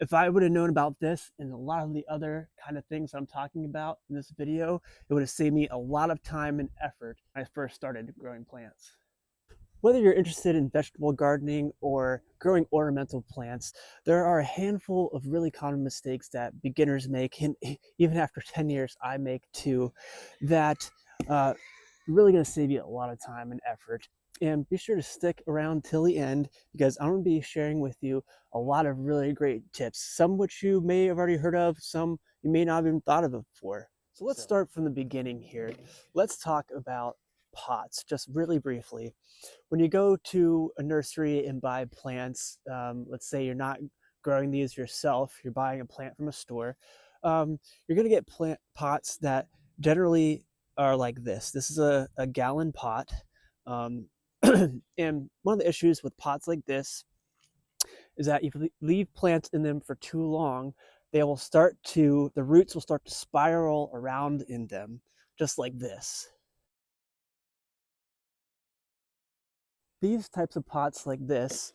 if I would have known about this and a lot of the other kind of things I'm talking about in this video, it would have saved me a lot of time and effort when I first started growing plants. Whether you're interested in vegetable gardening or growing ornamental plants, there are a handful of really common mistakes that beginners make, and even after 10 years, I make too, that uh, really going to save you a lot of time and effort. And be sure to stick around till the end because I'm going to be sharing with you a lot of really great tips, some which you may have already heard of, some you may not have even thought of before. So let's start from the beginning here. Let's talk about pots just really briefly. When you go to a nursery and buy plants, let's say you're not growing these yourself, you're buying a plant from a store, you're going to get plant pots that generally are like this. This is a gallon pot. Um, and one of the issues with pots like this is that if you leave plants in them for too long, the roots will start to spiral around in them, just like this. These types of pots like this,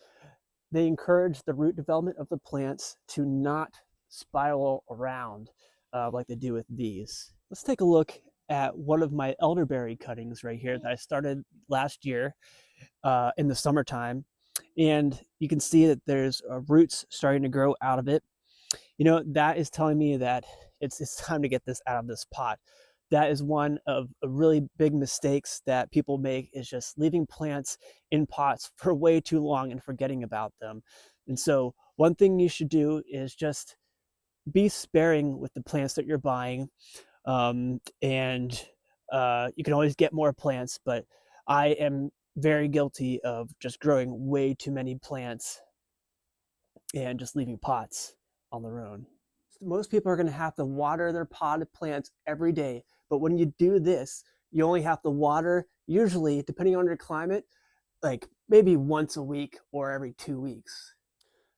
they encourage the root development of the plants to not spiral around like they do with these. Let's take a look at one of my elderberry cuttings right here that I started last year in the summertime. And you can see that there's roots starting to grow out of it. You know, that is telling me that it's time to get this out of this pot. That is one of really big mistakes that people make, is just leaving plants in pots for way too long and forgetting about them. And so one thing you should do is just be sparing with the plants that you're buying. And you can always get more plants, but I am very guilty of just growing way too many plants and just leaving pots on their own. Most people are going to have to water their potted plants every day, but when you do this, you only have to water, usually, depending on your climate, like maybe once a week or every 2 weeks.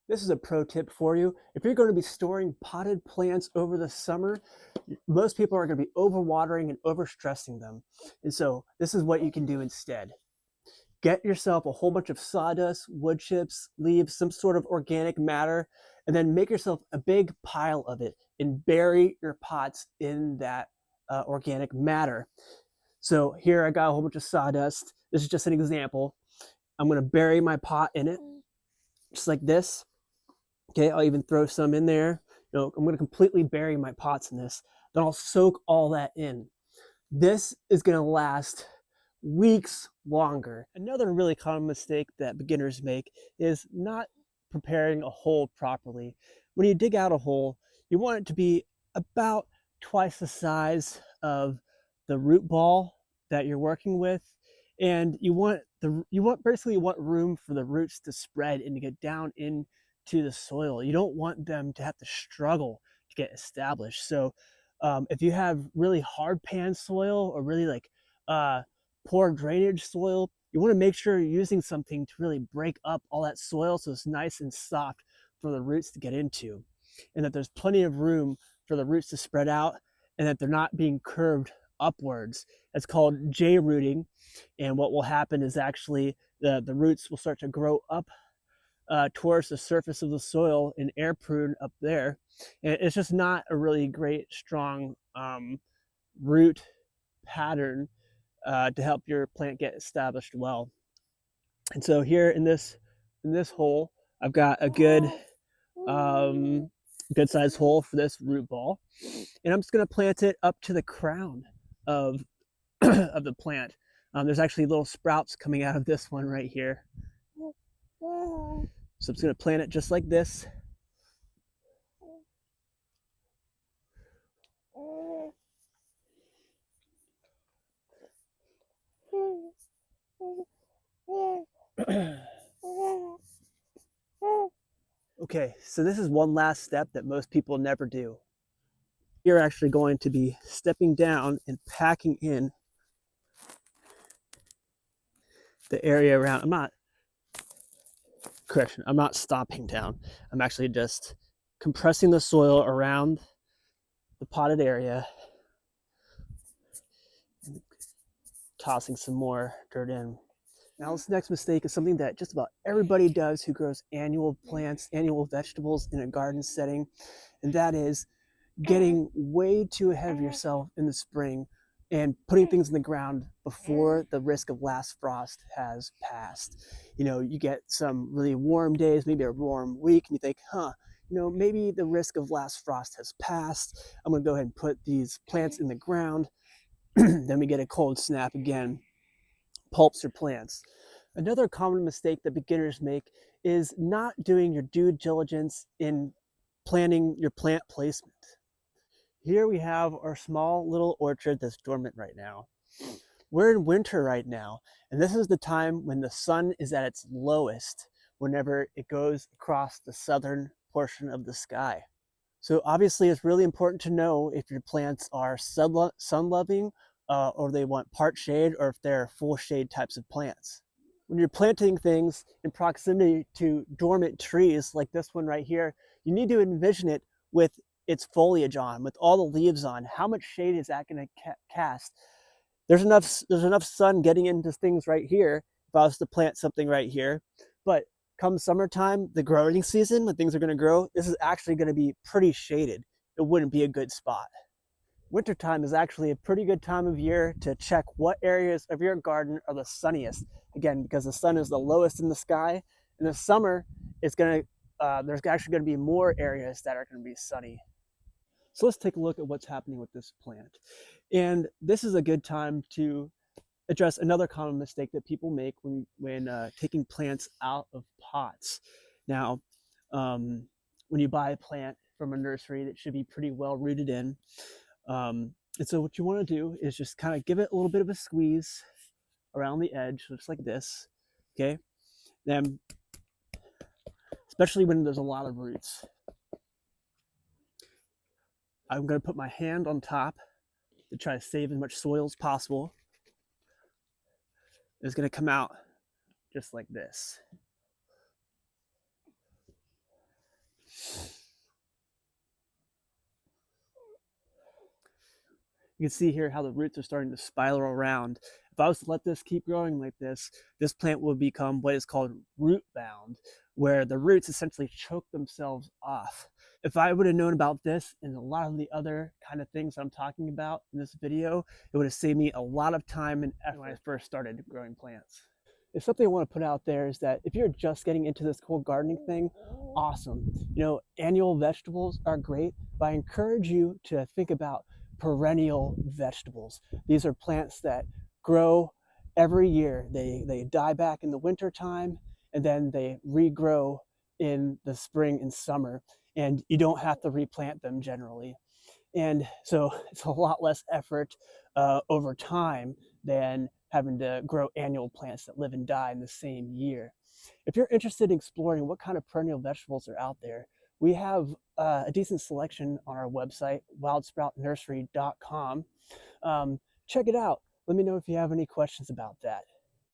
This is a pro tip for you. If you're going to be storing potted plants over the summer, most people are going to be overwatering and overstressing them. And so this is what you can do instead. Get yourself a whole bunch of sawdust, wood chips, leaves, some sort of organic matter, and then make yourself a big pile of it and bury your pots in that organic matter. So here I got a whole bunch of sawdust. This is just an example. I'm going to bury my pot in it, just like this. Okay, I'll even throw some in there. You know, I'm going to completely bury my pots in this. Then I'll soak all that in. This is going to last weeks longer. Another really common mistake that beginners make is not preparing a hole properly. When you dig out a hole, you want it to be about twice the size of the root ball that you're working with, and you want room for the roots to spread and to get down into the soil. You don't want them to have to struggle to get established. So if you have really hard pan soil or really like poor drainage soil, you want to make sure you're using something to really break up all that soil so it's nice and soft for the roots to get into, and that there's plenty of room for the roots to spread out and that they're not being curved upwards. It's called J rooting, and what will happen is actually the roots will start to grow up towards the surface of the soil and air prune up there. And it's just not a really great, strong root pattern to help your plant get established well. And so here in this hole, I've got a good sized hole for this root ball, and I'm just going to plant it up to the crown of of the plant. There's actually little sprouts coming out of this one right here. So I'm just going to plant it just like this. Okay, so this is one last step that most people never do. You're actually going to be stepping down and packing in the area around. I'm not stomping down. I'm actually just compressing the soil around the potted area, tossing some more dirt in. Now, this next mistake is something that just about everybody does who grows annual plants, annual vegetables in a garden setting, and that is getting way too ahead of yourself in the spring and putting things in the ground before the risk of last frost has passed. You know, you get some really warm days, maybe a warm week, and you think, you know, maybe the risk of last frost has passed. I'm gonna go ahead and put these plants in the ground. Then we get a cold snap again, pulps your plants. Another common mistake that beginners make is not doing your due diligence in planning your plant placement. Here we have our small little orchard that's dormant right now. We're in winter right now, and this is the time when the sun is at its lowest whenever it goes across the southern portion of the sky. So obviously it's really important to know if your plants are sun-loving or they want part shade, or if they're full shade types of plants. When you're planting things in proximity to dormant trees like this one right here, you need to envision it with its foliage on, with all the leaves on. How much shade is that going to cast? There's enough sun getting into things right here if I was to plant something right here. But come summertime, the growing season, when things are going to grow, this is actually going to be pretty shaded. It wouldn't be a good spot. Wintertime is actually a pretty good time of year to check what areas of your garden are the sunniest. Again, because the sun is the lowest in the sky. In the summer, it's going to there's actually going to be more areas that are going to be sunny. So let's take a look at what's happening with this plant. And this is a good time to address another common mistake that people make when taking plants out of pots. Now, when you buy a plant from a nursery, that should be pretty well rooted in. And so what you want to do is just kind of give it a little bit of a squeeze around the edge, just like this, okay? Then, especially when there's a lot of roots, I'm going to put my hand on top to try to save as much soil as possible. It's going to come out just like this. You can see here how the roots are starting to spiral around. If I was to let this keep growing like this plant will become what is called root bound, where the roots essentially choke themselves off. If I would have known about this and a lot of the other kind of things I'm talking about in this video, it would have saved me a lot of time and effort when I first started growing plants. If something I want to put out there is that if you're just getting into this whole gardening thing, awesome. You know, annual vegetables are great, but I encourage you to think about perennial vegetables. These are plants that grow every year. They die back in the winter time, and then they regrow in the spring and summer, and you don't have to replant them generally. And so it's a lot less effort over time than having to grow annual plants that live and die in the same year. If you're interested in exploring what kind of perennial vegetables are out there, we have a decent selection on our website, wildsproutnursery.com. Check it out. Let me know if you have any questions about that.